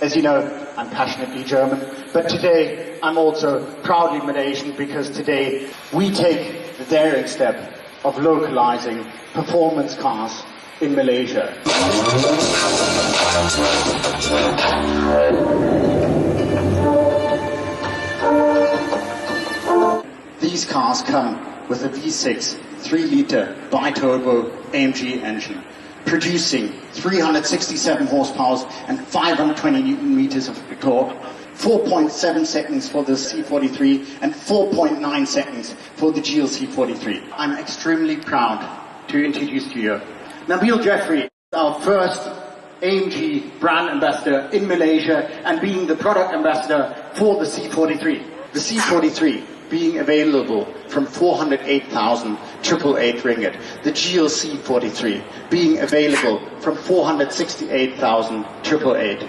As you know, I'm passionately German, but today I'm also proudly Malaysian because today we take the daring step of localizing performance cars in Malaysia. These cars come with a V6 3-litre bi-turbo AMG engine, producing 367 horsepower and 520 Newton meters of torque, 4.7 seconds for the C43 and 4.9 seconds for the GLC 43. I'm extremely proud to introduce to you Nabil Jeffrey, our first AMG brand ambassador in Malaysia and being the product ambassador for the C43. The C43 being available from 408,888 ringgit. The GLC 43 being available from 468,888.